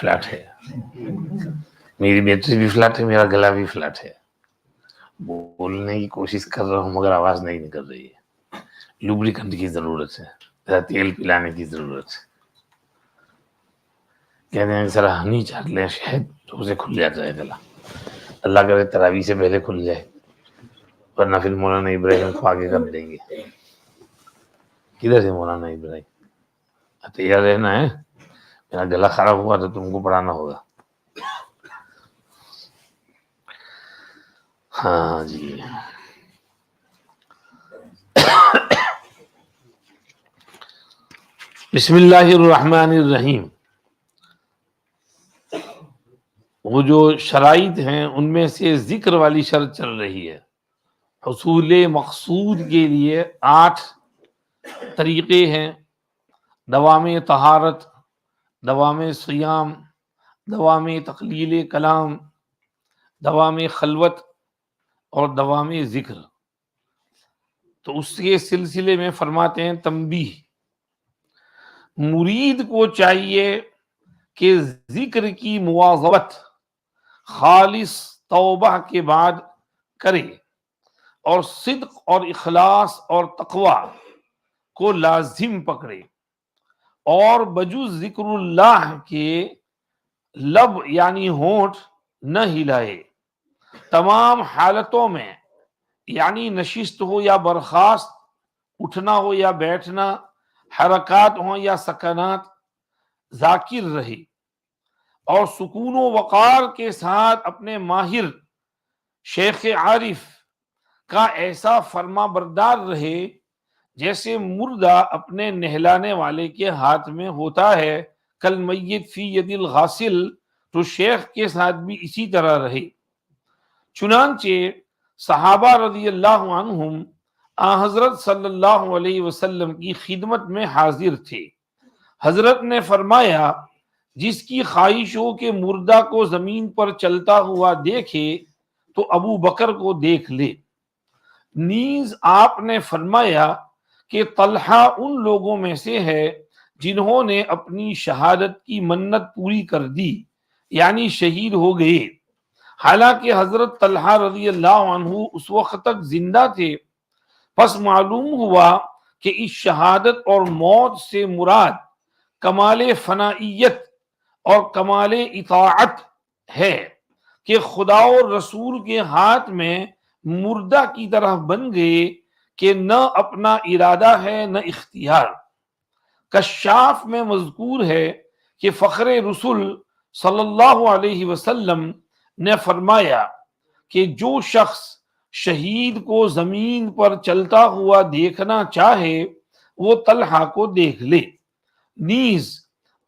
Flat ہے, میری battery بھی فلیٹ ہے, میرا گلا بھی فلیٹ ہے, بولنے کی کوشش کر رہا ہوں مگر آواز نہیں نکل رہی ہے. لوبریکنٹ کی ضرورت ہے, ذرا تیل پلانے کی ضرورت ہے. کہتے ہیں ذرا ہنی چاٹ لیں شہد تو اسے کھل جاتا ہے گلا. اللہ کرے تراویح سے پہلے کھل جائے, ورنہ پھر مولانا ابراہیم کو آگے کر دیں گے. کدھر سے مولانا ابراہیم؟ تیار رہنا ہے, میرا گلا خراب ہوا تو تم کو پڑھانا ہوگا. ہاں جی. بسم اللہ الرحمن الرحیم. وہ جو شرائط ہیں ان میں سے ذکر والی شرط چل رہی ہے. حصول مقصود کے لیے 8 طریقے ہیں: دوام طہارت، دوام صیام، دوام تقلیل کلام، دوام خلوت اور دوام ذکر. تو اس کے سلسلے میں فرماتے ہیں تنبیہ، مرید کو چاہیے کہ ذکر کی مواظبت خالص توبہ کے بعد کرے اور صدق اور اخلاص اور تقوی کو لازم پکڑے، اور بجز ذکر اللہ کے لب یعنی ہونٹ نہ ہلائے. تمام حالتوں میں، یعنی نشست ہو یا برخاست، اٹھنا ہو یا بیٹھنا، حرکات ہوں یا سکنات، ذاکر رہے اور سکون و وقار کے ساتھ اپنے ماہر شیخ عارف کا ایسا فرما بردار رہے جیسے مردہ اپنے نہلانے والے کے ہاتھ میں ہوتا ہے. کل میت فی ید الغاسل، تو شیخ کے ساتھ بھی اسی طرح رہے. چنانچہ صحابہ رضی اللہ عنہم حضرت صلی اللہ علیہ وسلم کی خدمت میں حاضر تھے. حضرت نے فرمایا، جس کی خواہش ہو کہ مردہ کو زمین پر چلتا ہوا دیکھے تو ابو بکر کو دیکھ لے. نیز آپ نے فرمایا کہ طلحہ ان لوگوں میں سے ہے جنہوں نے اپنی شہادت کی منت پوری کر دی، یعنی شہید ہو گئے. حالانکہ حضرت طلحہ رضی اللہ عنہ اس وقت تک زندہ تھے. پس معلوم ہوا کہ اس شہادت اور موت سے مراد کمال فنائیت اور کمال اطاعت ہے کہ خدا اور رسول کے ہاتھ میں مردہ کی طرح بن گئے کہ نہ اپنا ارادہ ہے نہ اختیار. کشاف میں مذکور ہے کہ فخر رسول صلی اللہ علیہ وسلم نے فرمایا کہ جو شخص شہید کو زمین پر چلتا ہوا دیکھنا چاہے وہ طلحہ کو دیکھ لے. نیز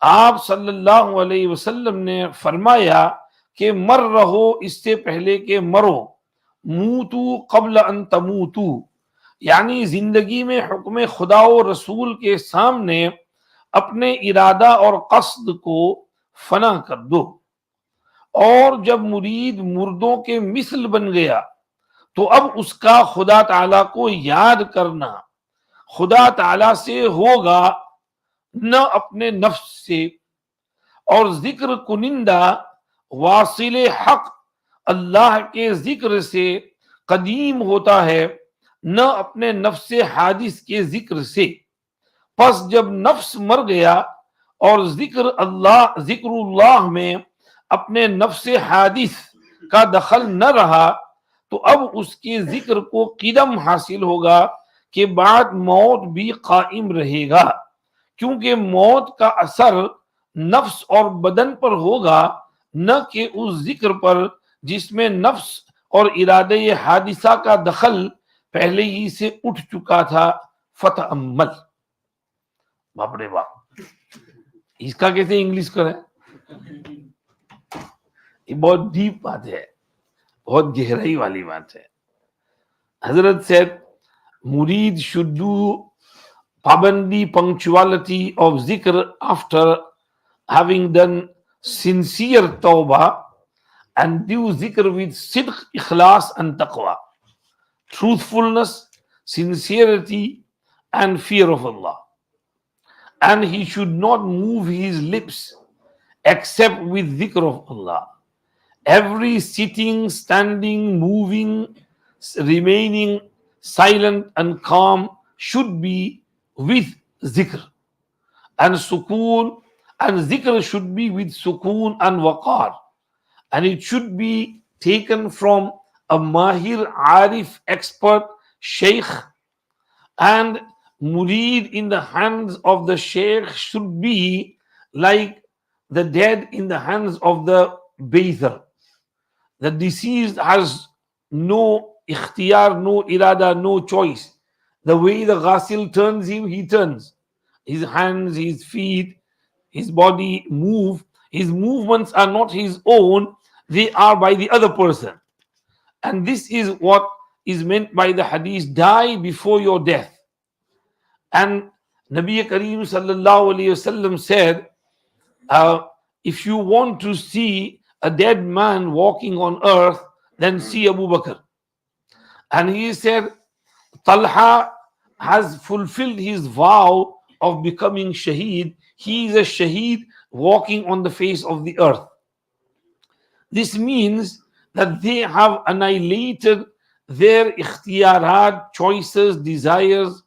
آپ صلی اللہ علیہ وسلم نے فرمایا کہ مر رہو اس سے پہلے کہ مرو، موتو قبل ان تموتو، یعنی زندگی میں حکم خدا و رسول کے سامنے اپنے ارادہ اور قصد کو فنا کر دو. اور جب مرید مردوں کے مثل بن گیا تو اب اس کا خدا تعالیٰ کو یاد کرنا خدا تعالیٰ سے ہوگا نہ اپنے نفس سے، اور ذکر کنندہ واصل حق اللہ کے ذکر سے قدیم ہوتا ہے نہ اپنے نفس حادث کے ذکر سے. پس جب نفس مر گیا اور ذکر اللہ میں اپنے نفس حادث کا دخل نہ رہا تو اب اس کے ذکر کو قدم حاصل ہوگا کہ بعد موت بھی قائم رہے گا، کیونکہ موت کا اثر نفس اور بدن پر ہوگا نہ کہ اس ذکر پر جس میں نفس اور ارادہ حادثہ کا دخل پہلے ہی سے اٹھ چکا تھا. فتأمل. باپ رے باپ، اس کا کیسے انگلش کریں؟ یہ بہت ڈیپ بات ہے، بہت گہرائی والی بات ہے. حضرت said مرید should do پابندی punctuality of ذکر after having done sincere tawbah and do ذکر with صدق, ikhlas and taqwa, truthfulness, sincerity and fear of Allah. And he should not move his lips except with dhikr of Allah. Every sitting, standing, moving, remaining silent and calm should be with zikr. And sukoon and zikr should be with sukoon and waqar. And it should be taken from a mahir, arif, expert, sheikh. And murid in the hands of the sheikh should be like the dead in the hands of the bather. The deceased has no ikhtiyar, no irada, no choice. The way the ghasil turns him, he turns. His hands, his feet, his body move. His movements are not his own, they are by the other person. And this is what is meant by the hadith, die before your death. And Nabi Kareem sallallahu alayhi wasallam said, if you want to see a dead man walking on earth, then see Abu Bakr. And he said, Talha has fulfilled his vow of becoming shaheed. He is a shaheed walking on the face of the earth. This means that they have annihilated their ikhtiyarat, choices, desires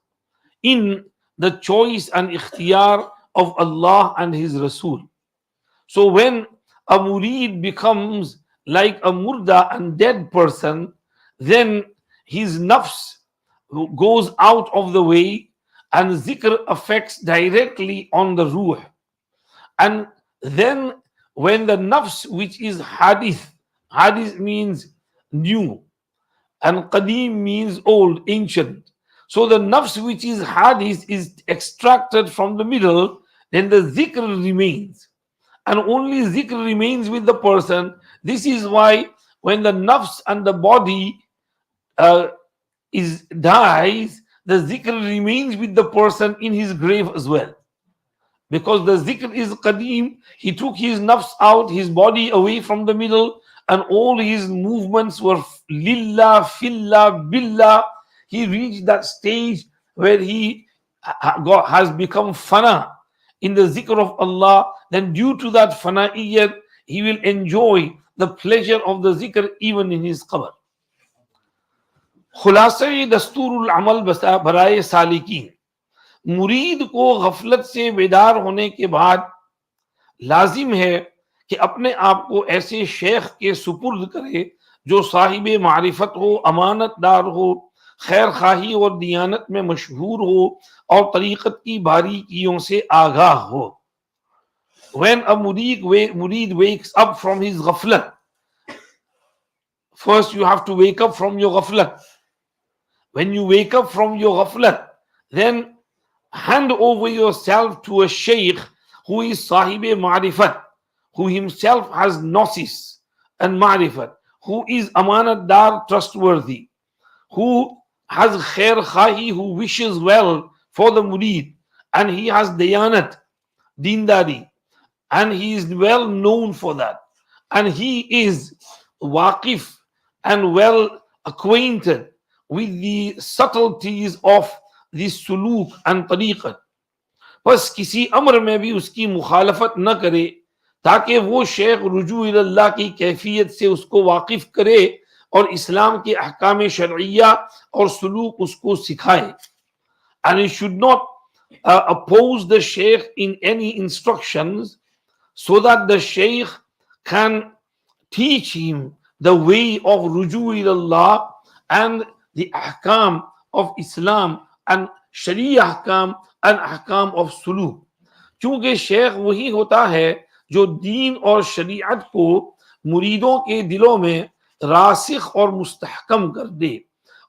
in the choice and ikhtiyar of Allah and His Rasul. So when a murid becomes like a murda and dead person, then his nafs goes out of the way and zikr affects directly on the ruh. And then when the nafs, which is hadith, hadith means new and qadim means old, ancient. So the nafs which is hadith is extracted from the middle, then the zikr remains. And only zikr remains with the person. This is why when the nafs and the body dies, the zikr remains with the person in his grave as well. Because the zikr is qadim, he took his nafs out, his body away from the middle, and all his movements were lillah, fillah, billah. He reached that stage where he has become fana in the zikr of Allah. Then due to that fana'iyyat, he will enjoy the pleasure of the zikr even in his qabr. खुलासा दस्तूरुल अमल बराए सालिकीन, मुरीद को गफलत से बेदार होने के बाद लाजिम है कि अपने आप को ऐसे शेख के सुपुर्द करे जो साहिब मारिफत हो, अमानतदार हो, खैर खाही और दियानत में मशहूर हो और तरीक़त की बारीकियों से आगाह हो. When a murid wakes up from his ghaflat, first you have to wake up from your ghaflat. When you wake up from your ghaflat, then hand over yourself to a sheikh who is sahib ma'rifat, who himself has gnosis and ma'rifat, who is amanatdar, trustworthy, who has khair khahi, who wishes well for the murid, and he has diyanat, dindari, and he is well known for that, and he is waqif and well acquainted with the subtleties of the suluk and tariqat. बस किसी अमर में भी उसकी मुखालफत न करे ताकि वो शेख रुजू इल्लाह की कैफियत से उसको वाकिफ करे और इस्लाम के अहकाम शरइया और सुलूक उसको सिखाए. And he should not oppose the sheikh in any instructions, so that the sheikh can teach him the way of ruju ilallah and the ahkam of Islam and sharia ahkam and ahkam of suluk. क्योंकि शेख वही होता है जो दीन और शरीयत को मुरीदों के दिलों में रासिख और मुस्तहकम कर दे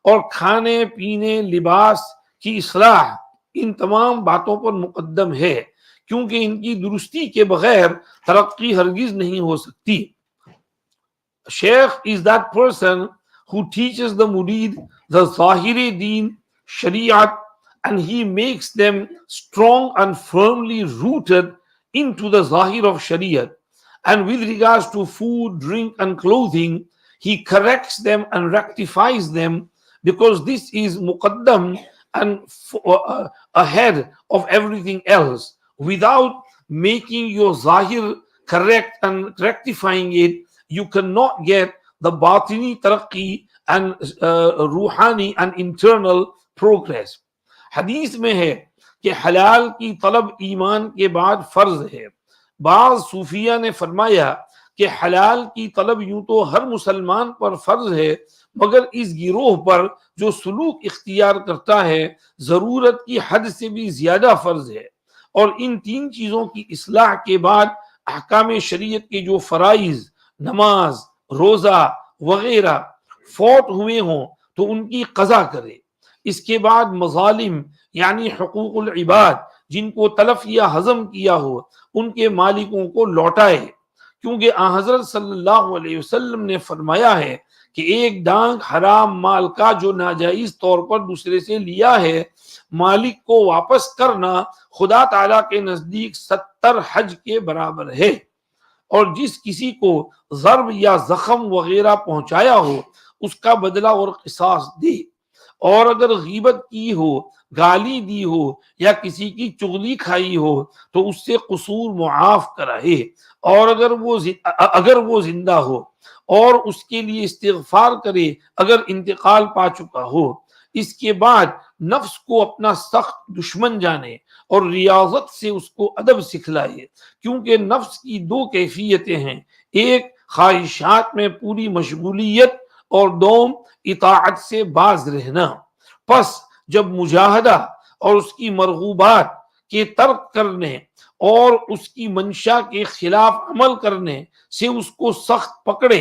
और खाने पीने लिबास की इस्लाह इन तमाम बातों पर मुकद्दम है, क्योंकि इनकी दुरुस्ती के बगैर तरक्की हरगिज नहीं हो सकती. Sheikh is that person who teaches the murid the zahiri deen, shariat, and he makes them strong and firmly rooted into the zahir of shariat. And with regards to food, drink, and clothing, he corrects them and rectifies them, because this is muqaddam and ahead of everything else, without making your zahir correct and rectifying it, you cannot get the batini taraqi and ruhani and internal progress. حدیث میں ہے کہ حلال کی طلب ایمان کے بعد فرض ہے. بعض صوفیہ نے فرمایا کہ حلال کی طلب یوں تو ہر مسلمان پر فرض ہے، مگر اس گروہ پر جو سلوک اختیار کرتا ہے ضرورت کی حد سے بھی زیادہ فرض ہے. اور ان تین چیزوں کی اصلاح کے بعد احکام شریعت کے جو فرائض، نماز، روزہ وغیرہ فوت ہوئے ہوں تو ان کی قضا کرے. اس کے بعد مظالم یعنی حقوق العباد جن کو تلف یا ہضم کیا ہو ان کے مالکوں کو لوٹائے، کیونکہ آن حضرت صلی اللہ علیہ وسلم نے فرمایا ہے کہ ایک ڈانگ حرام مال کا جو ناجائز طور پر دوسرے سے لیا ہے، مالک کو واپس کرنا خدا تعالیٰ کے نزدیک 70 حج کے برابر ہے. اور جس کسی کو ضرب یا زخم وغیرہ پہنچایا ہو اس کا بدلہ اور قصاص دے. اور اگر غیبت کی ہو، گالی دی ہو یا کسی کی چغلی کھائی ہو تو اس سے قصور معاف کرائے. اور اگر وہ زندہ ہو اور اس کے لیے استغفار کرے اگر انتقال پا چکا ہو. اس کے بعد نفس کو اپنا سخت دشمن جانے اور ریاضت سے اس کو ادب سکھلائے، کیونکہ نفس کی دو کیفیتیں ہیں، ایک خواہشات میں پوری مشغولیت اور دوم اطاعت سے باز رہنا. پس جب مجاہدہ اور اس کی مرغوبات کے ترک کرنے اور اس کی منشا کے خلاف عمل کرنے سے اس کو سخت پکڑے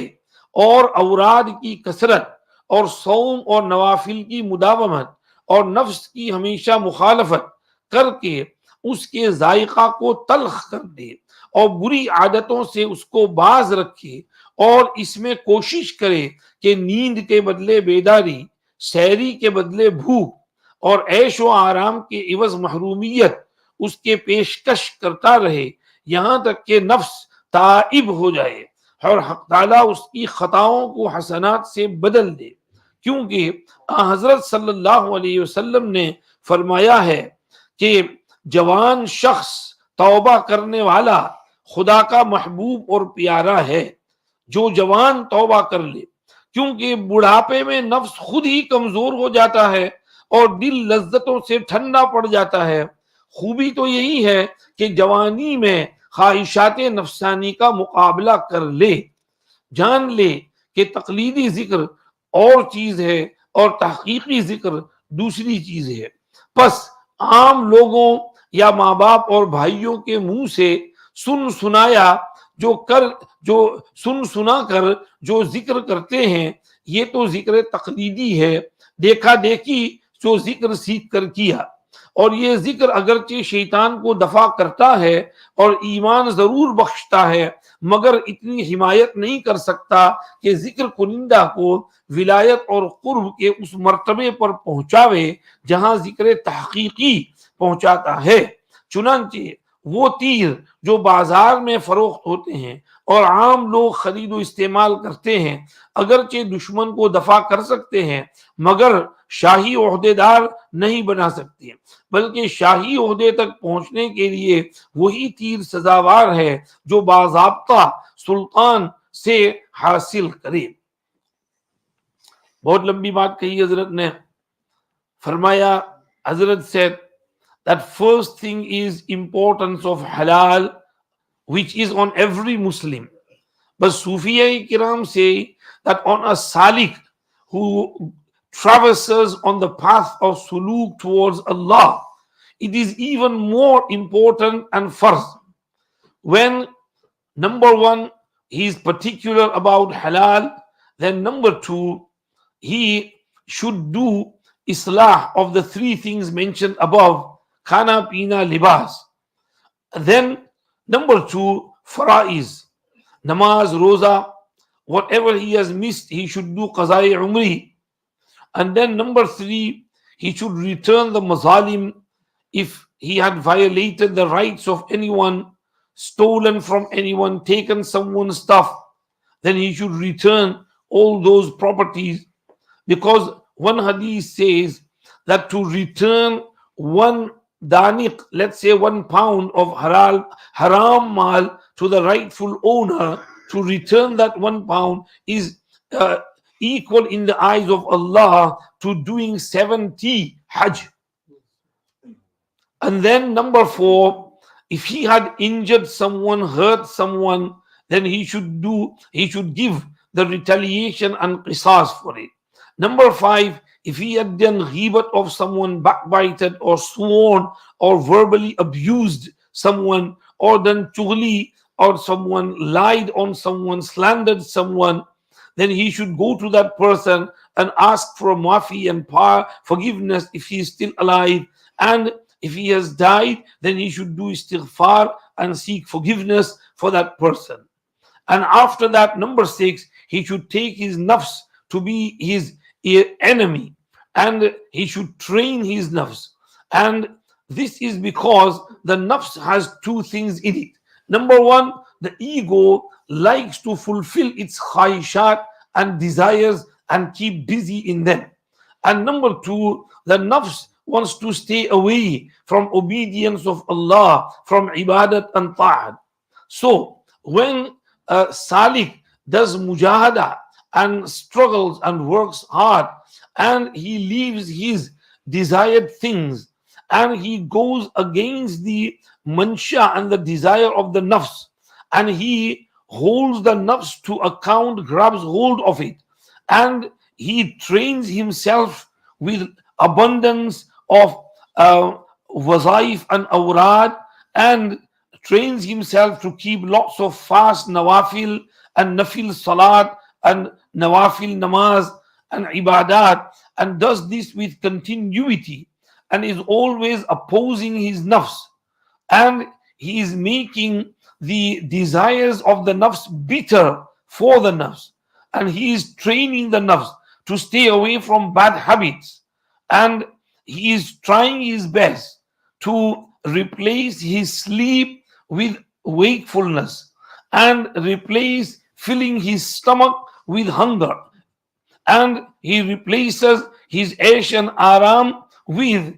اور اوراد کی کثرت اور صوم اور نوافل کی مداومت اور نفس کی ہمیشہ مخالفت کر کے اس کے ذائقہ کو تلخ کر دے اور بری عادتوں سے اس کو باز رکھے اور اس میں کوشش کرے کہ نیند کے بدلے بیداری، سحری کے بدلے بھوک اور عیش و آرام کے عوض محرومیت اس کے پیشکش کرتا رہے، یہاں تک کہ نفس تائب ہو جائے اور حق تعالیٰ اس کی خطاؤں کو حسنات سے بدل دے. کیونکہ حضرت صلی اللہ علیہ وسلم نے فرمایا ہے کہ جوان شخص توبہ کرنے والا خدا کا محبوب اور پیارا ہے. جو جوان توبہ کر لے، کیونکہ بڑھاپے میں نفس خود ہی کمزور ہو جاتا ہے اور دل لذتوں سے ٹھنڈا پڑ جاتا ہے. خوبی تو یہی ہے کہ جوانی میں خواہشات نفسانی کا مقابلہ کر لے، جان لے کہ تقلیدی ذکر اور چیز ہے اور تحقیقی ذکر دوسری چیز ہے. پس عام لوگوں یا ماں باپ اور بھائیوں کے منہ سے سن سنا کر جو ذکر کرتے ہیں یہ تو ذکر تقلیدی ہے، دیکھا دیکھی جو ذکر سیکھ کر کیا. اور یہ ذکر اگرچہ شیطان کو دفع کرتا ہے اور ایمان ضرور بخشتا ہے، مگر اتنی حمایت نہیں کر سکتا کہ ذکر کنندہ کو ولایت اور قرب کے اس مرتبے پر پہنچاوے جہاں ذکر تحقیقی پہنچاتا ہے. چنانچہ وہ تیر جو بازار میں فروخت ہوتے ہیں اور عام لوگ خرید و استعمال کرتے ہیں اگرچہ دشمن کو دفع کر سکتے ہیں مگر شاہی عہدے دار نہیں بنا سکتے، بلکہ شاہی عہدے تک پہنچنے کے لیے وہی تیر سزاوار ہے جو باضابطہ سلطان سے حاصل کرے. بہت لمبی بات کہی حضرت نے. فرمایا حضرت سے that first thing is importance of halal, which is on every Muslim. But Sufiya Kiram say that on a salik who traverses on the path of Sulook towards Allah, it is even more important and farz. When number one, he is particular about halal, then number two, he should do islah of the three things mentioned above, khana, pina, libas. Then number two, faraiz, namaz, roza, whatever he has missed, he should do qazai umri. And then number three, he should return the mazalim if he had violated the rights of anyone, stolen from anyone, taken someone's stuff, then he should return all those properties, because one hadith says that to return one daniq, let's say 1 pound of haram mal to the rightful owner, to return that 1 pound is uh, equal in the eyes of Allah to doing 70 Hajj. And then number 4, if he had injured someone, hurt someone, then he should give the retaliation and qisas for it. Number 5, if he had done ghibat of someone, backbited or sworn or verbally abused someone, or done chughli, or someone lied on someone, slandered someone, then he should go to that person and ask for a maafi and forgiveness if he is still alive. And if he has died, then he should do istighfar and seek forgiveness for that person. And after that, number 6, he should take his nafs to be his enemy, and he should train his nafs. And this is because the nafs has 2 things in it. Number 1, the ego likes to fulfill its khaishat and desires and keep busy in them. And number 2, the nafs wants to stay away from obedience of Allah, from ibadat and ta'at. So when Salik does mujahada and struggles and works hard, and he leaves his desired things, and he goes against the mansha and the desire of the nafs, and he holds the nafs to account, grabs hold of it, and he trains himself with abundance of wazaif and awrad, and trains himself to keep lots of fast nawafil and nafil salat and nawafil namaz and ibadat, and does this with continuity, and is always opposing his nafs, and he is making the desires of the nafs bitter for the nafs, and he is training the nafs to stay away from bad habits, and he is trying his best to replace his sleep with wakefulness, and replace filling his stomach with hunger, and he replaces his aish and aram with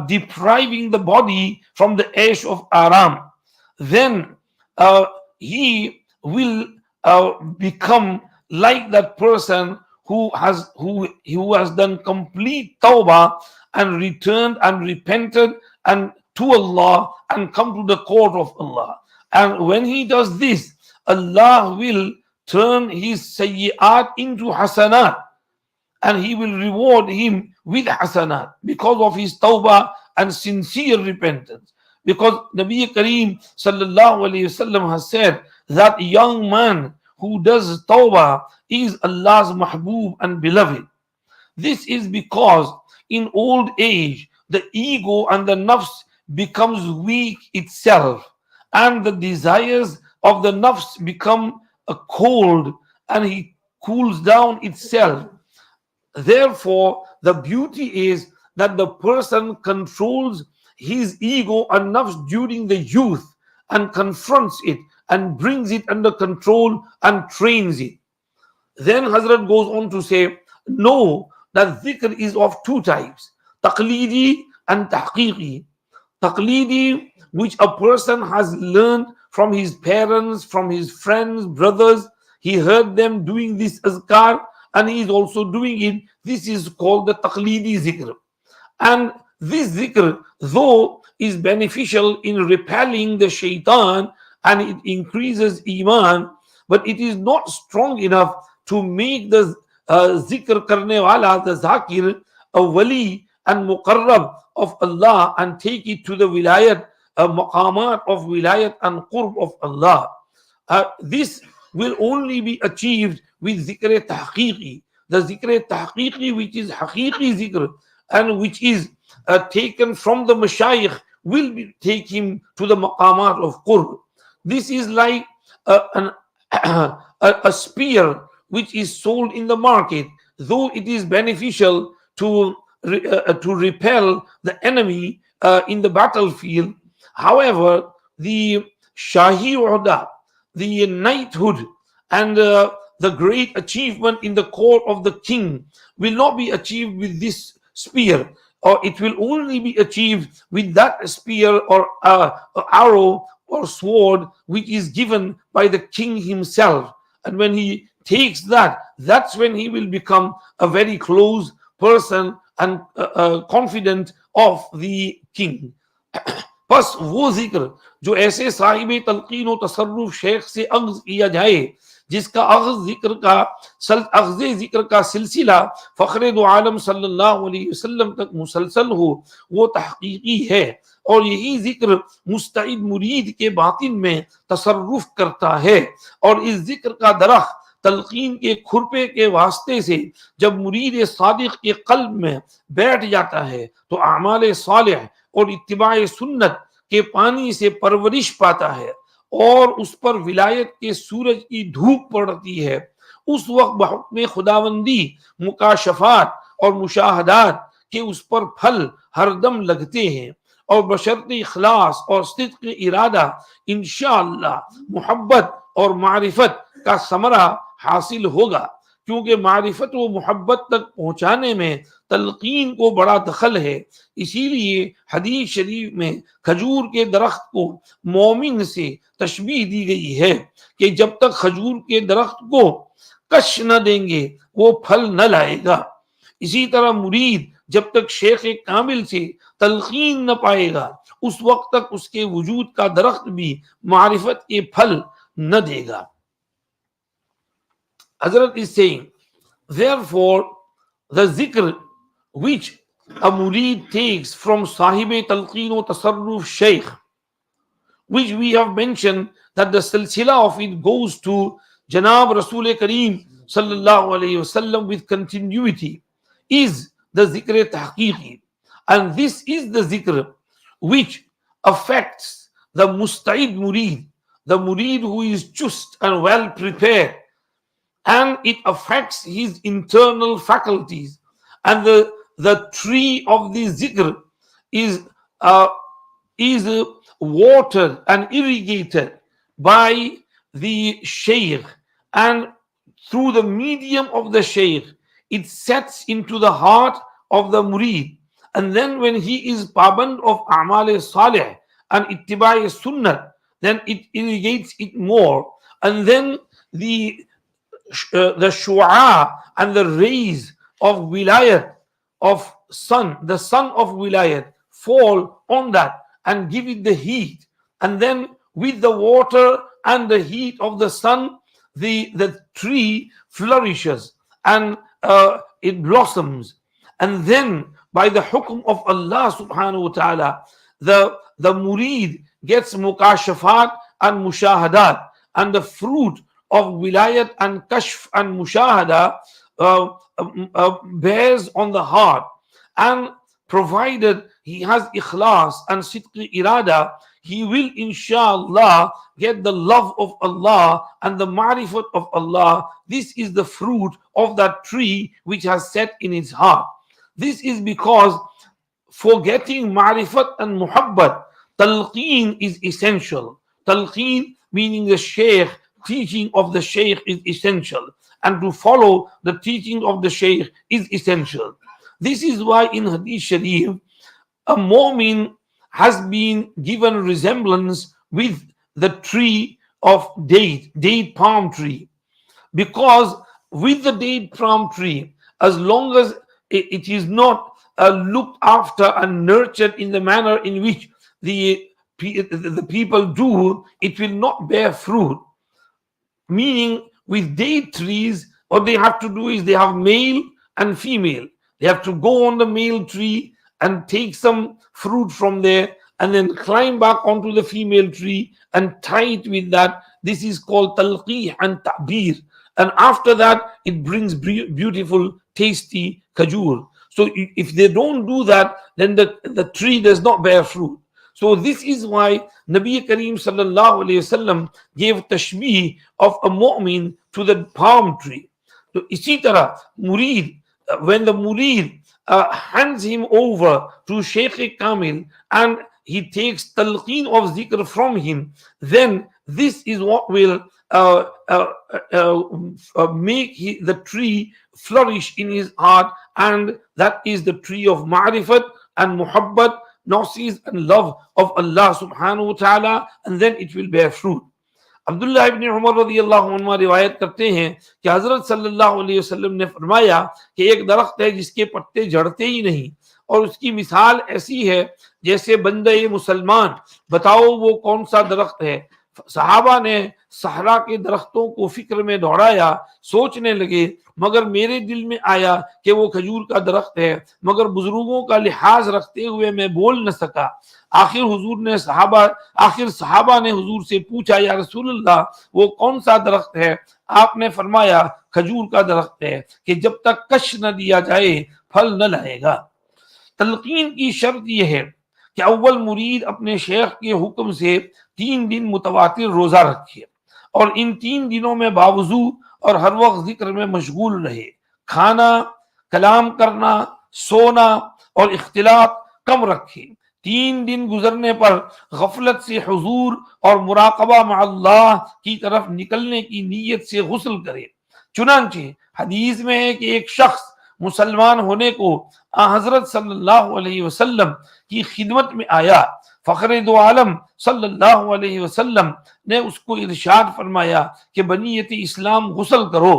depriving the body from the aish of aram. Then he will become like that person who has done complete tawbah and returned and repented and to Allah and come to the court of Allah. And when he does this, Allah will turn his sayyi'at into hasanat, and he will reward him with hasanat because of his tawbah and sincere repentance. Because Nabi Kareem sallallahu alayhi wasallam has said that young man who does tawbah is Allah's mahbub and beloved. This is because in old age the ego and the nafs becomes weak itself, and the desires of the nafs become cold, and he cools down itself. Therefore, the beauty is that the person controls his ego and nafs during the youth, and confronts it and brings it under control and trains it. Then Hazrat goes on to say, know that dhikr is of 2 types, taqlidi and tahqiqi. Taqlidi, which a person has learned from his parents, from his friends, brothers. He heard them doing this azkar and he is also doing it. This is called the taqlidi zikr. And this zikr, though, is beneficial in repelling the shaitan and it increases iman, but it is not strong enough to make the zikr karne wala, the zakir, a wali and muqarrab of Allah, and take it to the wilayat, maqamat of wilayat and qurb of Allah. This will only be achieved with zikr tahqiqi. The zikr tahqiqi, which is haqiqi zikr, and which is taken from the mashayikh, will take him to the maqamat of qurb. This is like a spear which is sold in the market, though it is beneficial to repel the enemy in the battlefield. However, the Shahi Uda, the knighthood, and the great achievement in the court of the king will not be achieved with this spear. or it will only be achieved with that spear or arrow or sword which is given by the king himself. And when he takes that, that's when he will become a very close person and confident of the king. बस वो जिक्र जो ऐसे साहिब तलकीन व तसर्रुफ शेख से अख्ज़ किया जाए, जिसका अख्ज़ जिक्र का सिलसिला फ़ख्र दो आलम सल्लल्लाहु अलैहि वसल्लम तक मुसलसल हो, वो तहकीकी है। और यही जिक्र मुस्तइद मुरीद के बातिन में तसर्रुफ करता है। और इस जिक्र का दरख्त तलकीन के खुरपे के वास्ते से जब मुरीद सादिक के कल्ब में बैठ जाता है तो आमाल सालिह और इत्तिबाए सुन्नत के पानी से परवरिश पाता है और उस पर विलायत के सूरज की धूप पड़ती है। उस वक्त बहुक्म खुदावंदी मुकाशफात और मुशाहदात के उस पर फल हरदम लगते हैं और बशर्ते इखलास और सिद्क़ इरादा इंशाअल्लाह मोहब्बत और मारिफत का समरा हासिल होगा। क्योंकि मारिफत व मोहब्बत तक पहुंचाने में तलकीन को बड़ा दखल है। इसीलिए हदीस शरीफ में खजूर के दरख्त को मोमिन से तशबीह दी गई है कि जब तक खजूर के दरख्त को कश न देंगे वो फल न लाएगा। इसी तरह मुरीद जब तक शेख कामिल से तलकीन न पाएगा उस वक्त तक उसके वजूद का दरख्त भी मारिफत के फल न देगा। Hazrat is saying, therefore, the zikr which a murid takes from Sahibe Talqeen o Tasarruf Shaykh, which we have mentioned that the silsila of it goes to Janab Rasul Kareem Sallallahu Alaihi Wasallam with continuity, is the zikr tahqiqi. And this is the zikr which affects the musta'id murid, the murid who is just and well prepared, and it affects his internal faculties. And the tree of the zikr is watered and irrigated by the shaykh, and through the medium of the shaykh it sets into the heart of the murid. And then when he is paband of a'mal salih and ittiba' sunnah, then it irrigates it more. And then the shu'a and the rays of wilayat of sun, the sun of wilayat, fall on that and give it the heat. And then with the water and the heat of the sun, the tree flourishes and it blossoms. And then by the hukum of Allah subhanahu wa ta'ala, the murid gets mukashafat and mushahadat, and the fruit of wilayat and kashf and mushahada bears on the heart. And provided he has ikhlas and sidq irada, he will inshallah get the love of Allah and the ma'rifat of Allah. This is the fruit of that tree which has set in his heart. This is because forgetting ma'rifat and muhabbat, talqeen is essential. Talqeen meaning the shaykh, teaching of the shaykh is essential, and to follow the teaching of the shaykh is essential. This is why in Hadith Sharif, a mu'min has been given resemblance with the tree of date palm tree. Because with the date palm tree, as long as it is not looked after and nurtured in the manner in which the people do, it will not bear fruit. Meaning with date trees, what they have to do is they have male and female. They have to go on the male tree and take some fruit from there and then climb back onto the female tree and tie it with that. This is called talqih and ta'bir. And after that, it brings beautiful, tasty khajur. So if they don't do that, then the tree does not bear fruit. So this is why Nabi Kareem sallallahu alayhi wasallam gave tashbih of a mu'min to the palm tree. So isi tarah, murid, when the murid hands him over to Shaykh Kamil and he takes talqeen of zikr from him, then this is what will make the tree flourish in his heart, and that is the tree of ma'rifat and muhabbat, nurses and love of Allah subhanahu wa ta'ala, and then it will bear fruit. عبداللہ ابن عمر رضی اللہ عنہ روایت کرتے ہیں کہ حضرت صلی اللہ علیہ وسلم نے فرمایا کہ ایک درخت ہے جس کے پتے جھڑتے ہی نہیں، اور اس کی مثال ایسی ہے جیسے بندہ مسلمان، بتاؤ وہ کون سا درخت ہے؟ صحابہ نے صحرا کے درختوں کو فکر میں دوڑایا، سوچنے لگے، مگر میرے دل میں آیا کہ وہ کھجور کا درخت ہے، مگر بزرگوں کا لحاظ رکھتے ہوئے میں بول نہ سکا۔ آخر صحابہ نے حضور سے پوچھا، یا رسول اللہ وہ کون سا درخت ہے؟ آپ نے فرمایا کھجور کا درخت ہے کہ جب تک کش نہ دیا جائے پھل نہ لائے گا۔ تلقین کی شرط یہ ہے کہ اول مرید اپنے شیخ کے حکم سے 3 دن متواتر روزہ رکھے، اور ان 3 دنوں میں باوضو اور ہر وقت ذکر میں مشغول رہے، کھانا، کلام کرنا، سونا اور اختلاط کم رکھے۔ 3 دن گزرنے پر غفلت سے حضور اور مراقبہ مع اللہ کی طرف نکلنے کی نیت سے غسل کرے۔ چنانچہ حدیث میں ہے کہ ایک شخص مسلمان ہونے کو حضرت صلی اللہ علیہ وسلم کی خدمت میں آیا، فخر دو عالم صلی اللہ علیہ وسلم نے اس کو ارشاد فرمایا کہ بنیت اسلام غسل کرو۔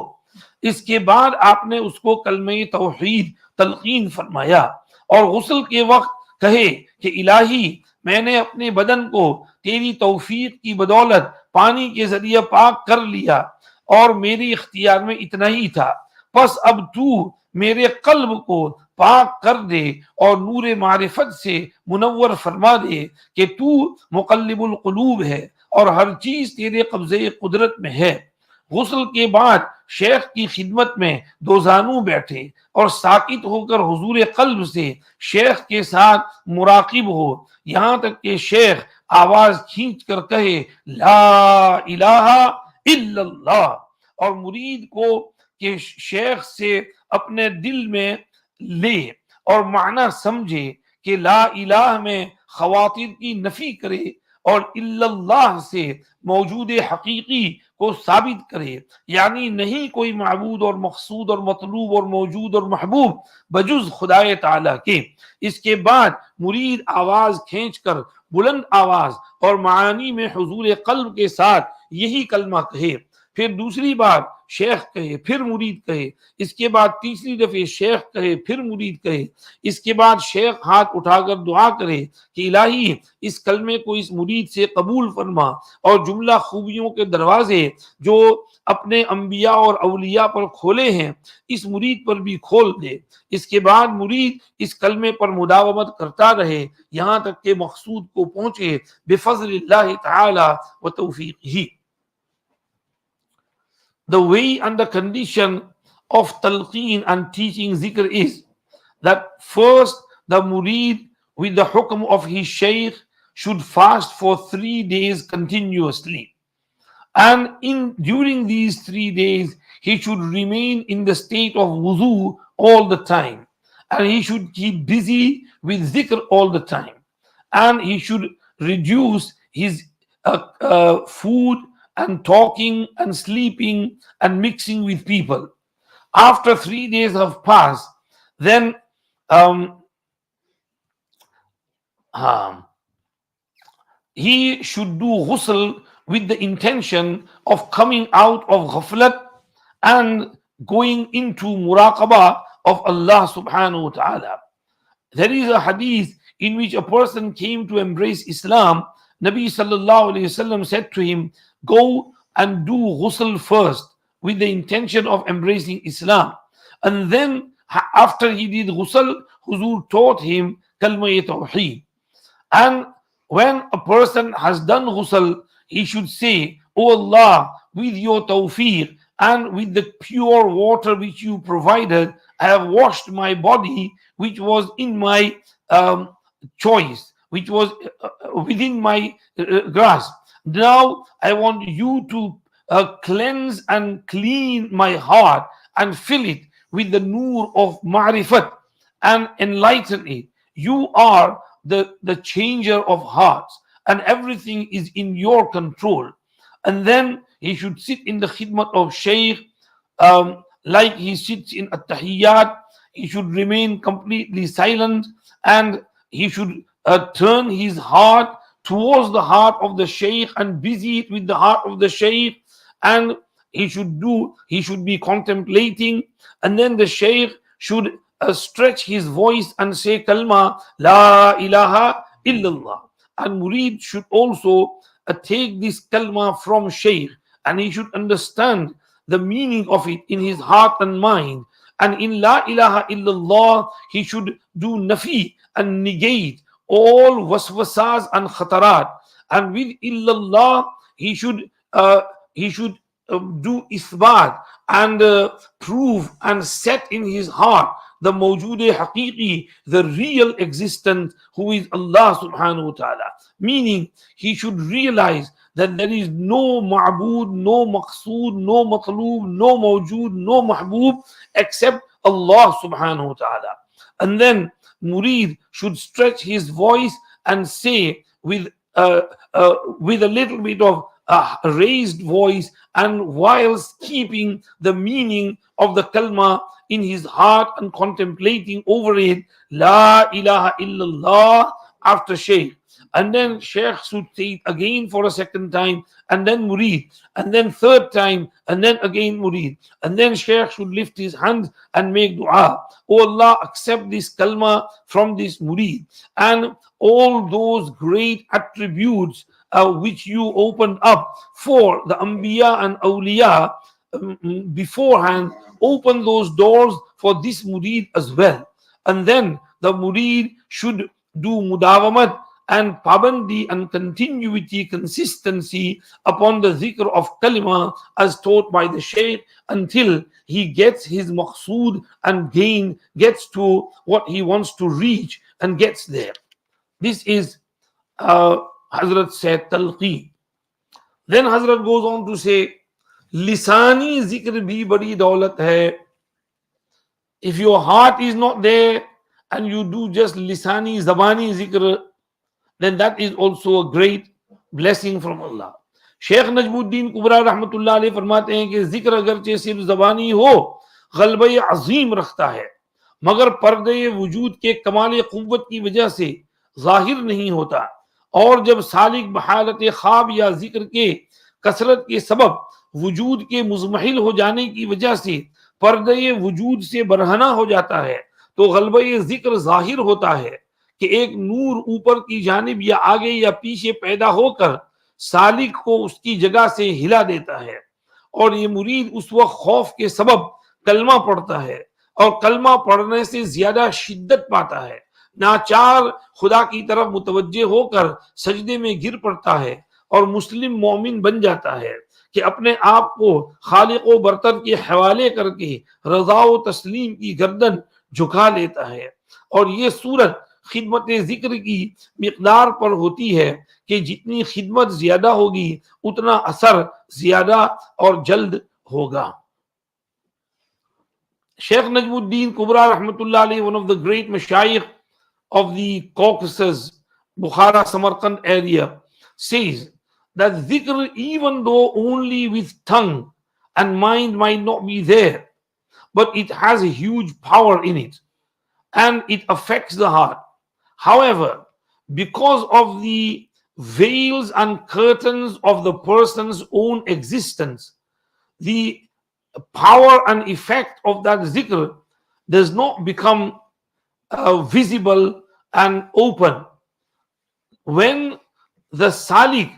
اس کے بعد آپ نے اس کو کلمہ توحید تلقین فرمایا، اور غسل کے وقت کہے کہ الہی میں نے اپنے بدن کو تیری توفیق کی بدولت پانی کے ذریعے پاک کر لیا، اور میری اختیار میں اتنا ہی تھا، پس اب تو میرے قلب کو پاک کر دے اور نور معرفت سے منور فرما دے کہ تو مقلب القلوب ہے اور ہر چیز تیرے قبضے قدرت میں ہے۔ غسل کے بعد شیخ کی خدمت میں 2 زانو بیٹھے اور ساکت ہو کر حضور قلب سے شیخ کے ساتھ مراقب ہو، یہاں تک کہ شیخ آواز کھینچ کر کہے لا الہ الا اللہ، اور مرید کو کہ شیخ سے اپنے دل میں لے اور معنی سمجھے کہ لا الہ میں خواطر کی نفی کرے اور الا اللہ سے موجود حقیقی کو ثابت کرے، یعنی نہیں کوئی معبود اور مقصود اور مطلوب اور موجود اور محبوب بجز خدائے تعالیٰ کے۔ اس کے بعد مرید آواز کھینچ کر بلند آواز اور معانی میں حضور قلب کے ساتھ یہی کلمہ کہے، پھر دوسری بار شیخ کہے، پھر مرید کہے، اس کے بعد تیسری دفعہ شیخ کہے، پھر مرید کہے، اس کے بعد شیخ ہاتھ اٹھا کر دعا کرے کہ الہی اس کلمے کو اس مرید سے قبول فرما، اور جملہ خوبیوں کے دروازے جو اپنے انبیاء اور اولیاء پر کھولے ہیں اس مرید پر بھی کھول دے۔ اس کے بعد مرید اس کلمے پر مداومت کرتا رہے یہاں تک کہ مقصود کو پہنچے بفضل اللہ تعالی و توفیقہ۔ The way and the condition of talqeen and teaching zikr is that first the murid with the hukm of his shaykh should fast for 3 days continuously, and during these 3 days he should remain in the state of wuzu all the time, and he should keep busy with zikr all the time, and he should reduce his food and talking and sleeping and mixing with people. After 3 days have passed, then he should do ghusl with the intention of coming out of ghaflat and going into muraqabah of Allah subhanahu wa ta'ala. There is a hadith in which a person came to embrace Islam. Nabi sallallahu alayhi wasallam said to him, go and do ghusl first with the intention of embracing Islam. And then after he did ghusl, Huzur taught him kalma tawheed. And when a person has done ghusl, he should say, O Allah, with your tawfiq and with the pure water which you provided, I have washed my body which was in my choice, which was within my grasp. Now I want you to cleanse and clean my heart and fill it with the nur of ma'rifat and enlighten it. You are the changer of hearts, and everything is in your control. And then he should sit in the khidmat of Shaykh like he sits in at-tahiyyat. He should remain completely silent and he should turn his heart towards the heart of the Shaykh and busy it with the heart of the Shaykh, and he should be contemplating, and then the Shaykh should stretch his voice and say kalma la ilaha illallah, and murid should also take this kalma from Shaykh, and he should understand the meaning of it in his heart and mind. And in la ilaha illallah he should do nafi and negate all waswasas and khatarat, and with illallah he should do isbat and prove and set in his heart the mawjood haqiqi, the real existence, who is Allah subhanahu wa ta'ala. Meaning he should realize that there is no ma'bud, no maqsood, no matloob, no mawjood, no mahbub except Allah subhanahu wa ta'ala. And then murid should stretch his voice and say with a little bit of raised voice, and whilst keeping the meaning of the kalma in his heart and contemplating over it, la ilaha illallah, after Shaykh. And then Shaykh should say it again for a second time, and then murid, and then third time, and then again murid. And then Shaykh should lift his hands and make dua. Oh Allah, accept this kalma from this murid, and all those great attributes which you opened up for the Anbiya and Awliya beforehand, open those doors for this murid as well. And then the murid should do mudawamat and pabandi and continuity, consistency upon the zikr of kalima as taught by the Shaykh, until he gets his maqsood and gets to what he wants to reach and gets there. This is Hazrat said talqeen. Then Hazrat goes on to say, lisani zikr bhi badi daulat hai. If your heart is not there and you do just lisani zabani zikr, then that is also a great blessing from Allah. Shaykh Najmuddin Kubra rahmatullah alayhi फरमाते हैं कि जिक्र अगरचे सिर्फ ज़बानी हो, ग़ल्बे अज़ीम रखता है, मगर पर्दे वजूद के कमाल क़ुव्वत की वजह से ज़ाहिर नहीं होता, और जब सालिक बहालत ख्वाब या जिक्र के कसरत के सबब वजूद के मुज़महिल हो जाने की वजह से पर्दे वजूद से बरहना हो जाता है, तो ग़ल्बे जिक्र ज़ाहिर होता है कि एक नूर ऊपर की जानिब या आगे या पीछे पैदा होकर सालिक को उसकी जगह से हिला देता है, और ये मुरीद उस वक्त खौफ के सबब कलमा पढ़ता है, और कलमा पढ़ने से ज्यादा शिद्दत पाता है, नाचार खुदा की तरफ मुतवज्जे होकर सजदे में गिर पड़ता है और मुस्लिम मोमिन बन जाता है कि अपने आप को खालिक व बरतर के हवाले करके रज़ा व तस्लीम की गर्दन झुका लेता है। और ये सूरत खिदमत जिक्र की मिकदार पर होती है कि जितनी खिदमत ज्यादा होगी उतना असर ज्यादा और जल्द होगा। Sheikh Najmuddin Kubra rahmatullah alayhi, one of the great mashayikh of the Caucasus, Bukhara, Samarkand area, says that zikr, even though only with tongue and mind might not be there, but it has a huge power in it and it affects the heart. However, because of the veils and curtains of the person's own existence, the power and effect of that zikr does not become visible and open. When the salik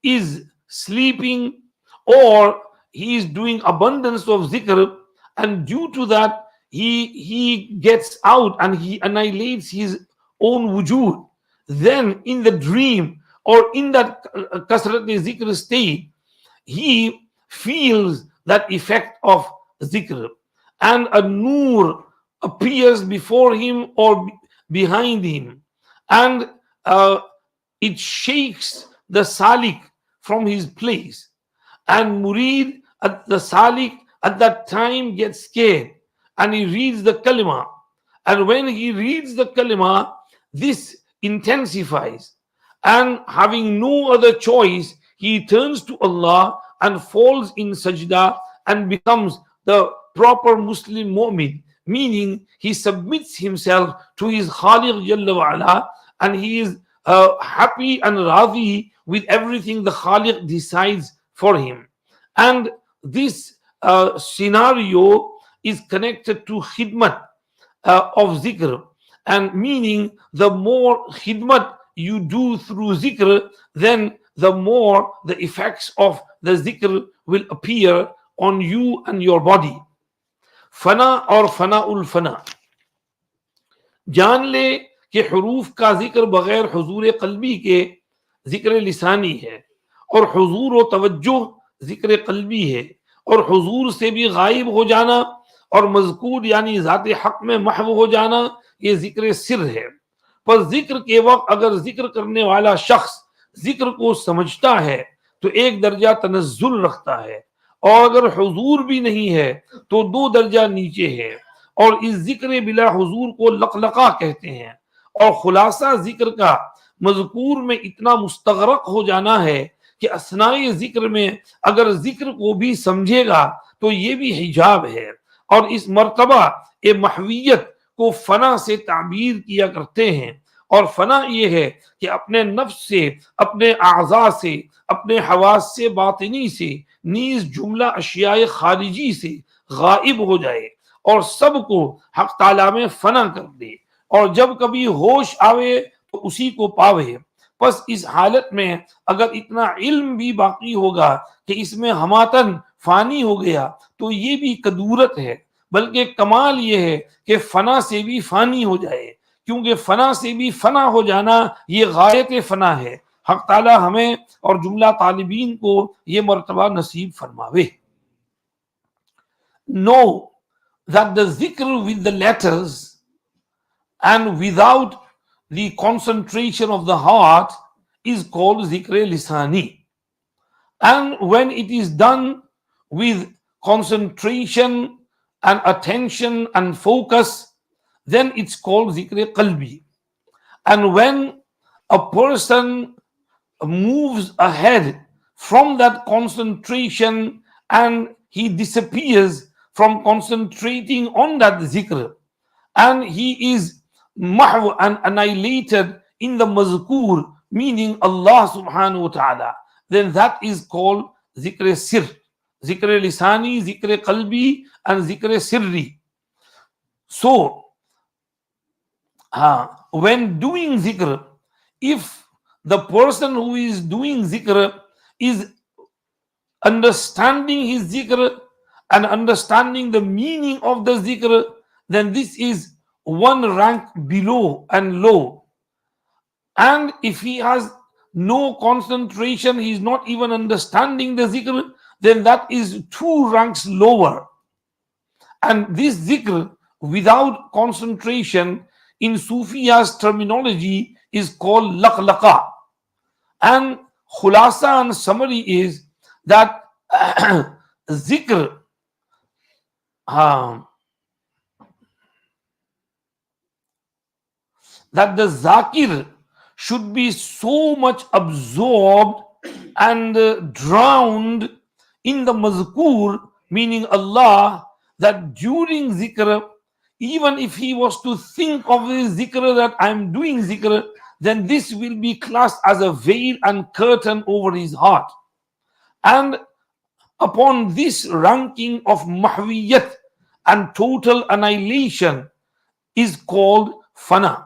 is sleeping or he is doing abundance of zikr, and due to that he gets out and he annihilates his own wujud, then in the dream or in that kasrat zikr state, he feels that effect of zikr, and a nur appears before him or behind him, and it shakes the salik from his place, and murid at the salik at that time gets scared and he reads the kalima, and when he reads the kalima, this intensifies, and having no other choice, he turns to Allah and falls in sajda and becomes the proper Muslim mu'min, meaning he submits himself to his Khaliq Jalla wa Ala, and he is happy and radhi with everything the Khaliq decides for him. And this scenario is connected to khidmat of zikr, and meaning the more khidmat you do through zikr, then the more the effects of the zikr will appear on you and your body. फना और फना उल फना, जान ले कि हुरूफ का जिक्र बगैर हुजूर कल्बी के जिक्र लिसानी है, और हुजूर व तवज्जो जिक्र कल्बी है, और हुजूर से भी गायब हो जाना और मज़कूर यानी ज़ात हक में महव हो जाना ये जिक्र सिर है। पर जिक्र के वक्त अगर जिक्र करने वाला शख्स जिक्र को समझता है तो एक दर्जा तनज़्ज़ुल रखता है, और अगर हुजूर भी नहीं है तो दो दर्जा नीचे है, और इस जिक्र बिला हुजूर को लकलका कहते हैं। और खुलासा जिक्र का मज़कूर में इतना मुस्तगरक हो जाना है कि असनाए जिक्र में अगर जिक्र को भी समझेगा तो ये भी हिजाब है। और इस मर्तबा ए महवियत को फना से ताबीर किया करते हैं, और फना ये है कि अपने नफ्स से, अपने आज़ा से, अपने हवास से बातिनी से, नीज जुमला अशियाए खारिजी से गायब हो जाए और सबको हक ताला में फना कर दे, और जब कभी होश आवे तो उसी को पावे। बस इस हालत में अगर इतना इल्म भी बाकी होगा कि इसमें हमातन फानी हो गया तो ये भी कदूरत है, बल्कि कमाल ये है कि फना से भी फानी हो जाए, क्योंकि फना से भी फना हो जाना ये गायत फना है। हक ताला हमें और जुमला तालिबीन को ये मर्तबा नसीब फरमावे। Know that the zikr with the letters and without the concentration of the heart is called zikr lisani, and when it is done with concentration and attention and focus, then it's called zikr qalbi. And when a person moves ahead from that concentration and he disappears from concentrating on that zikr, and he is mahw and annihilated in the mazkur, meaning Allah subhanahu wa ta'ala, then that is called zikr sir, zikr lisani, zikr qalbi, and zikr sirri. So when doing zikr, if the person who is doing zikr is understanding his zikr and understanding the meaning of the zikr, then this is one rank below and low. And if he has no concentration, he is not even understanding the zikr, then that is two ranks lower. And this zikr without concentration in Sufiya's terminology is called laqlaqa. And khulasa and summary is that zikr that the zakir should be so much absorbed and drowned in the mazkur, meaning Allah, that during zikr, even if he was to think of the zikr that I am doing zikr, then this will be classed as a veil and curtain over his heart. And upon this ranking of mahwiyat and total annihilation is called fana.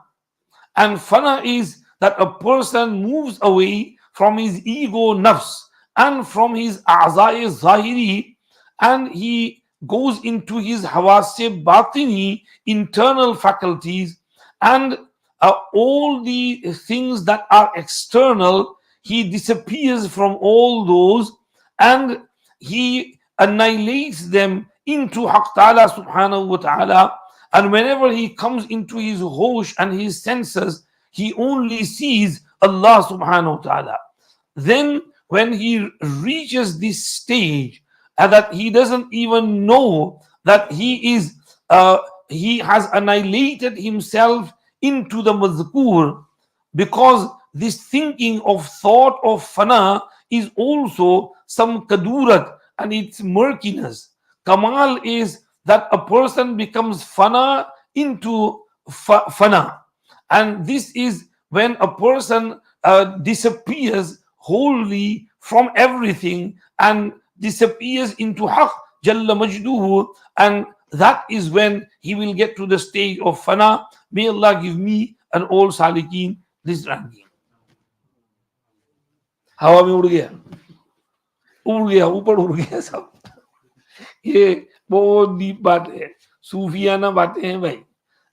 And fana is that a person moves away from his ego nafs and from his a'za'i zahiri, and he goes into his hawasse batini, internal faculties, and all the things that are external, he disappears from all those and he annihilates them into Haqq Ta'ala subhanahu wa ta'ala. And whenever he comes into his hosh and his senses, he only sees Allah subhanahu wa ta'ala. Then when he reaches this stage that he doesn't even know that he has annihilated himself into the mazkur, because this thinking of thought of fana is also some kadurat and its murkiness. Kamal is that a person becomes fana into fana. And this is when a person disappears wholly from everything and disappears into haq jalla majduhu, and that is when he will get to the stage of fana. May Allah give me and all salikin this ranking. हवा में उड़ गया ऊपर उड़ गया सब. ये बहुत डीप बात है, सूफियाना बातें हैं भाई.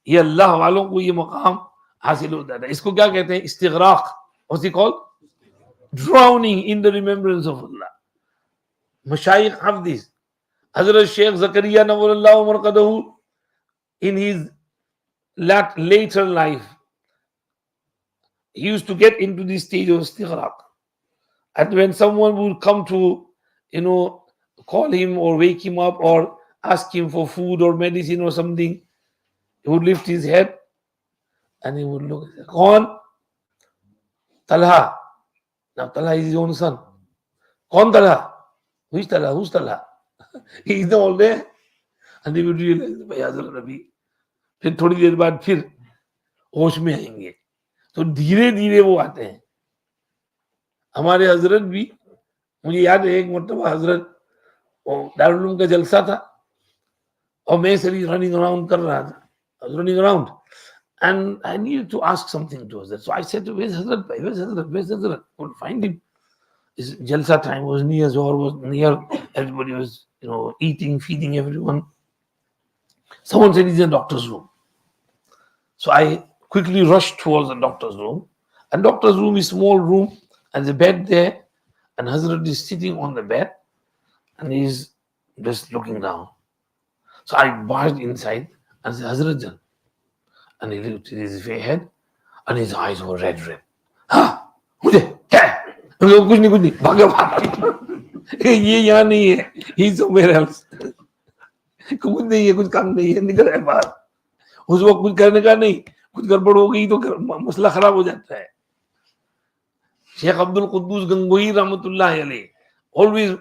ये अल्लाह वालों को ये मकाम हासिल होता है. इसको क्या कहते हैं? इस्तिगराक. What's it called? Drowning in the remembrance of Allah. Mashayikh have this. Hazrat Shaykh Zakaria Nawallahu Marqadahu, in his later life, he used to get into this stage of istighraq. And when someone would come to, call him or wake him up or ask him for food or medicine or something, he would lift his head and he would look. Kaun? Talha. Now Talha is his own son. Kaun Talha? Who is Talha? Who's Talha? He is all there. And he would realize, भाई हज़रत नबी. फिर थोड़ी देर बाद फिर होश में आएंगे. तो धीरे धीरे वो आते हैं. हमारे हजरत भी, मुझे याद है एक मरतबा हजरत दारुल उलूम का जलसा था और मैं सभी रनिंग अराउंड कर रहा था. I was running around and I needed to ask something to Hazrat. So I said, where's Hazrat? Where's Hazrat? Where's Hazrat? Couldn't find him. His jalsa time was near, Zohar was near. Everybody was, eating, feeding everyone. Someone said he's in the doctor's room. So I quickly rushed towards the doctor's room. And doctor's room is a small room and there's a bed there. And Hazrat is sitting on the bed and he's just looking down. So I barged inside and said, Hazrat Jan. And he looked at his head and his eyes were red. Ha! Mujhe, kya? कुछ नहीं भागा भागा. ये यहाँ नहीं है. He's somewhere else. कुछ नहीं है, कुछ काम नहीं है, निकल है बाहर. उस वक्त कुछ करने का नहीं, कुछ गड़बड़ हो गई तो मसला खराब हो जाता है. Sheikh Abdul Quddus Gangohi Rahmatullahi alayhi, always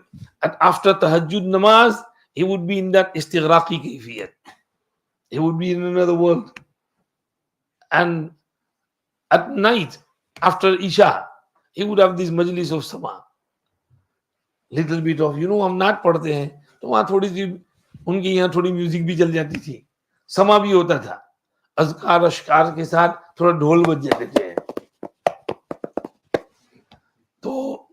after tahajjud namaz, he would be in that istighraqi kayfiyat. He would be in another world. And at night, after Isha, he would have this majlis of sama. Little bit of, हम नाट पढ़ते हैं, तो वहाँ थोड़ी सी, उनके यहाँ थोड़ी music भी चल जाती थी. समा भी होता था. अज़कार अशकार के साथ थोड़ा ढोल बज जाते थे. तो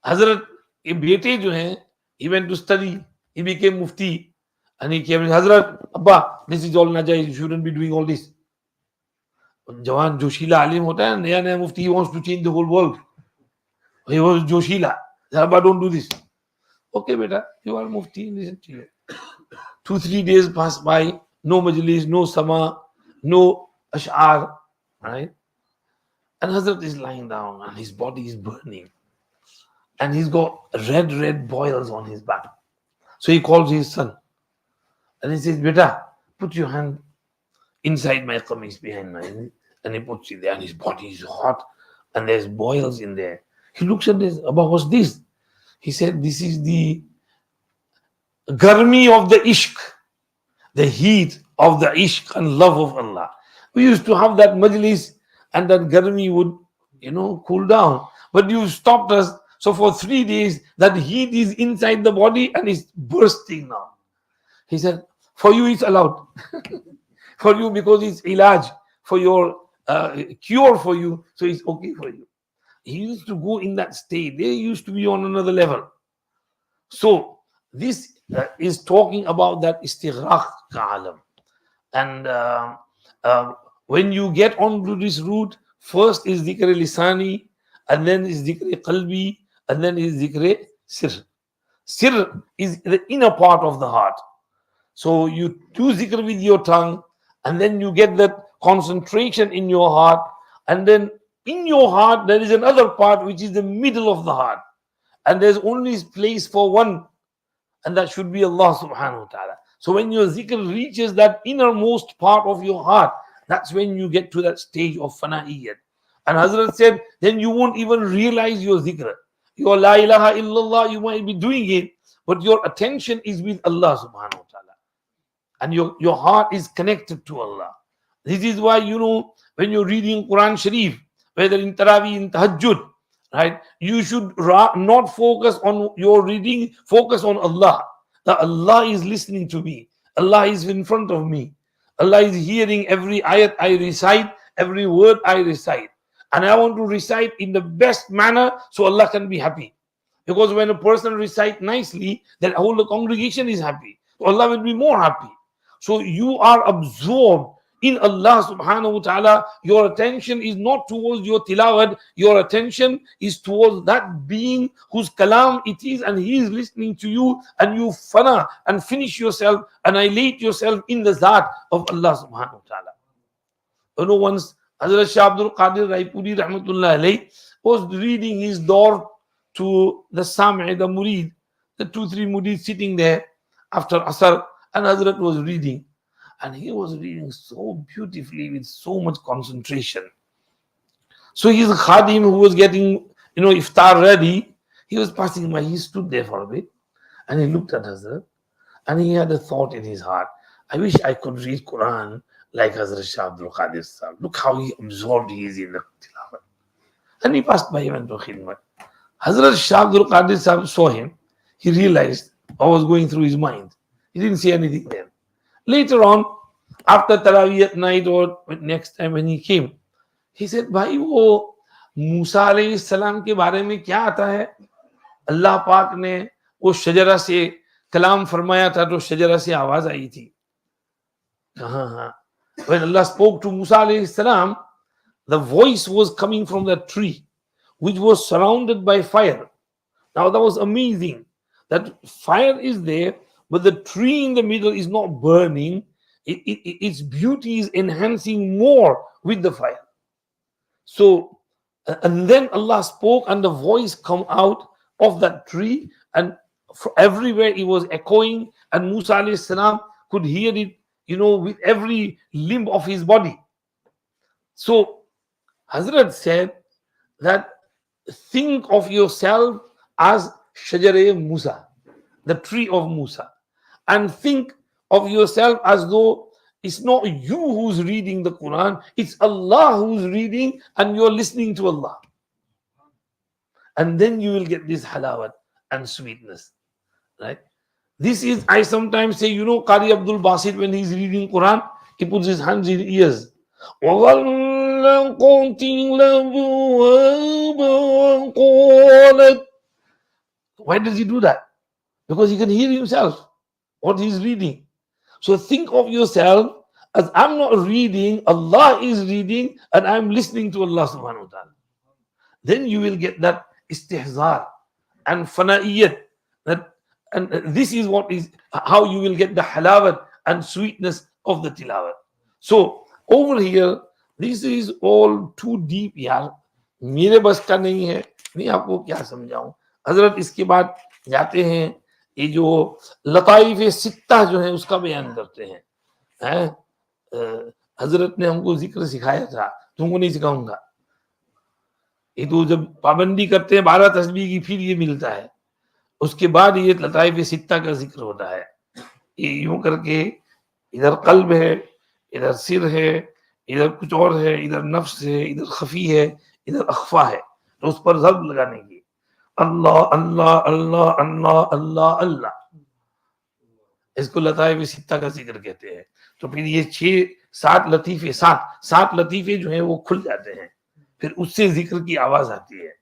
हजरत के बेटे जो हैं, he went to study, he became mufti, and he came, Hazrat, Abba, this is all najais, you shouldn't be doing all this. जवान जोशीला आलिम होता है, नया नया मुफ्ती, he wants to change the whole world. He was Josheela. Abba, don't do this. Okay, beta, you are mufti, listen to you. 2-3 days pass by, no majlis, no sama, no ash'ar, right? And Hazrat is lying down and his body is burning. And he's got red boils on his back. So he calls his son. And he says, Beta, put your hand inside my qameez behind my head. And he puts it there and his body is hot and there's boils in there. He looks at this, Abba, what's this? He said, this is the garmi of the ishq, the heat of the ishq and love of Allah. We used to have that majlis and that garmi would, cool down. But you stopped us. So for 3 days, that heat is inside the body and is bursting now. He said, for you it's allowed. For you, because it's ilaj, for your cure for you, so it's okay for you. He used to go in that state. They used to be on another level. So this is talking about that istighraq ka'alam. And when you get onto this route, first is dhikr lisani, and then is dhikr qalbi, and then is dhikr sir. Sir is the inner part of the heart. So you do dhikr with your tongue, and then you get that concentration in your heart, and then in your heart there is another part which is the middle of the heart, and there's only place for one, and that should be Allah subhanahu wa ta'ala. So when your zikr reaches that innermost part of your heart, that's when you get to that stage of fana'iyyat. And Hazrat said, then you won't even realize your zikr. Your la ilaha illallah, you might be doing it, but your attention is with Allah subhanahu wa ta'ala, and your heart is connected to Allah. This is why, when you're reading Quran Sharif, whether in Taraweeh, in Tahajjud, right, you should not focus on your reading, focus on Allah. That Allah is listening to me, Allah is in front of me, Allah is hearing every ayat I recite, every word I recite, and I want to recite in the best manner so Allah can be happy. Because when a person recites nicely, then whole the congregation is happy, so Allah will be more happy. So you are absorbed in Allah subhanahu wa ta'ala. Your attention is not towards your tilawat, your attention is towards that being whose kalam it is, and he is listening to you, and you fana and finish yourself, annihilate yourself in the zat of Allah subhanahu wa ta'ala. Once Hazrat Shah Abdul Qadir Raipuri rahmatullah alayh was reading his door to the Sami', the murid, the 2-3 murid sitting there after Asr, and Hazrat was reading, and he was reading so beautifully with so much concentration. So his khadim, who was getting iftar ready, he was passing by. He stood there for a bit, and he looked at Hazrat, and he had a thought in his heart: I wish I could read Quran like Hazrat Shah Abdul Qadir Sahib. Look how he absorbed he is in the tilawat. And he passed by him and to khidmat. Hazrat Shah Abdul Qadir Sahib saw him. He realized what was going through his mind. He didn't say anything then. Later on, after Taraweeh at night or next time when he came, he said, भाई वो मूसा अलैहिस्सलाम के बारे में क्या आता है? अल्लाह पाक ने वो शजरा से कलाम फरमाया था, तो शजरा से आवाज आई थी. हाँ. When Allah spoke to Musa alayhi salam, the voice was coming from that tree, which was surrounded by fire. Now that was amazing. That fire is there, but the tree in the middle is not burning. Its beauty is enhancing more with the fire. So, and then Allah spoke, and the voice come out of that tree, and everywhere it was echoing, and Musa alayhi salam could hear it, with every limb of his body. So Hazrat said that think of yourself as Shajare Musa, the tree of Musa, and think of yourself as though it's not you who's reading the Quran, it's Allah who's reading, and you're listening to Allah. And then you will get this halawat and sweetness, right? This is, I sometimes say, Qari Abdul Basit, when he's reading Quran, he puts his hands in ears. Why does he do that? Because he can hear himself, what he's reading. So think of yourself as I'm not reading, Allah is reading, and I'm listening to Allah subhanahu wa ta'ala. Then you will get that istihzar and fana'iyat. And this is how you will get the halawat and sweetness of the tilawat. So over here, this is all too deep, यार. मेरे बस का नहीं है, नहीं आपको क्या समझाऊं. हजरत इसके बाद जाते हैं, ये जो लताइफ सित्ता जो है उसका बयान करते हैं. हजरत ने हमको जिक्र सिखाया था, तुमको नहीं सिखाऊंगा. ये तो जब पाबंदी करते हैं 12 तस्बीह की, फिर ये मिलता है. उसके बाद ये लताइफ सित्ता का जिक्र होता है. ये यूं करके इधर कल्ब है, इधर सिर है, इधर कुछ और है, इधर नफ्स है, इधर खफी है, इधर अख्फा है. तो उस पर ज़ब्त लगाने की अल्लाह अल्लाह अल्लाह अल्लाह अल्लाह अल्लाह, इसको लताइफ सित्ता का जिक्र कहते हैं. तो फिर ये 6-7 लतीफे, 7 लतीफे जो है वो खुल जाते हैं, फिर उससे जिक्र की आवाज आती है.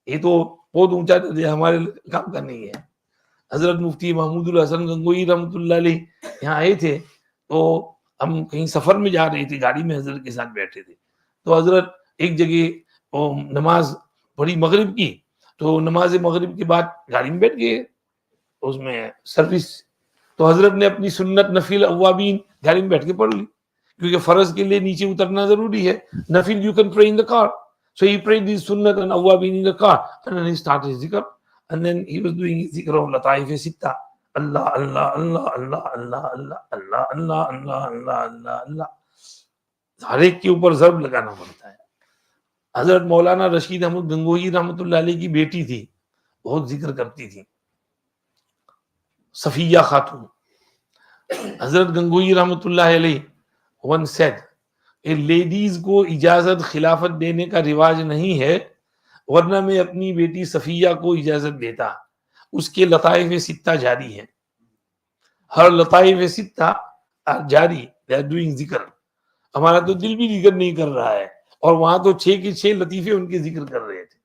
ये तो बहुत ऊंचा हमारे काम का नहीं है. हजरत मुफ्ती महमूदुल हसन गंगोई रहमतुल्लाह अलैह यहाँ आए थे, तो हम कहीं सफर में जा रहे थे, गाड़ी में हजरत के साथ बैठे थे. तो हजरत एक जगह नमाज पढ़ी मगरिब की, तो नमाज मगरिब के बाद गाड़ी में बैठ गए, उसमें सर्विस. तो हजरत ने अपनी सुन्नत नफिल अव्वाबीन गाड़ी में बैठ के पढ़ ली, क्योंकि फर्ज के लिए नीचे उतरना जरूरी है. नफिल you can pray in the car. So he prayed this sunnat and awwabin in the car, and then he started his zikr, and then he was doing his zikr of lataif sitta. Allah, Allah, Allah, Allah, Allah, Allah, Allah, Allah, Allah, Allah, Allah, Allah. हर एक के ऊपर ज़र्ब लगाना पड़ता है. हजरत मौलाना रशीद अहमद गंगोही रहमतुल्लाह अलैह की बेटी थी, बहुत जिक्र करती थी. صفیہ خاتون. حضرت گنگوئی رحمۃ اللہ علیہ once said, لیڈیز کو اجازت خلافت دینے کا رواج نہیں ہے، ورنہ میں اپنی بیٹی صفیہ کو اجازت دیتا. اس کے لطائف ستہ جاری ہیں، ہر لطائف ستہ جاری، they are doing ذکر. ہمارا تو دل بھی ذکر نہیں کر رہا ہے، اور وہاں تو 6 کے 6 لطیفے ان کے ذکر کر رہے تھے.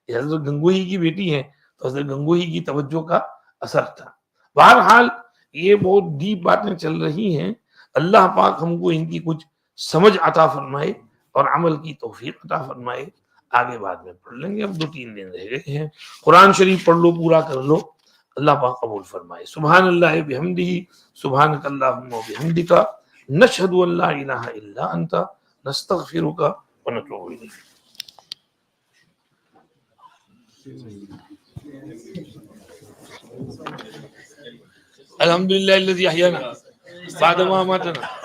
یہ حضرت گنگوہی کی بیٹی ہیں تو حضرت گنگوہی کی توجہ کا اثر تھا. بہرحال یہ بہت ڈیپ باتیں چل رہی ہیں. اللہ پاک ہم کو ان کی کچھ سمجھ عطا فرمائے اور عمل کی توفیق عطا فرمائے. آگے بعد میں پڑھ لیں گے، اب 2-3 دن رہ گئے ہیں. قرآن شریف پڑھ لو، پورا کر لو، اللہ پاک قبول فرمائے. سبحان اللہ بحمدہ، سبحانک اللہم وبحمدک، نشہد ان لا الہ الا انت، نستغفرک ونتوب الیک. الحمدللہ الذی احیانا بعد ما اماتنا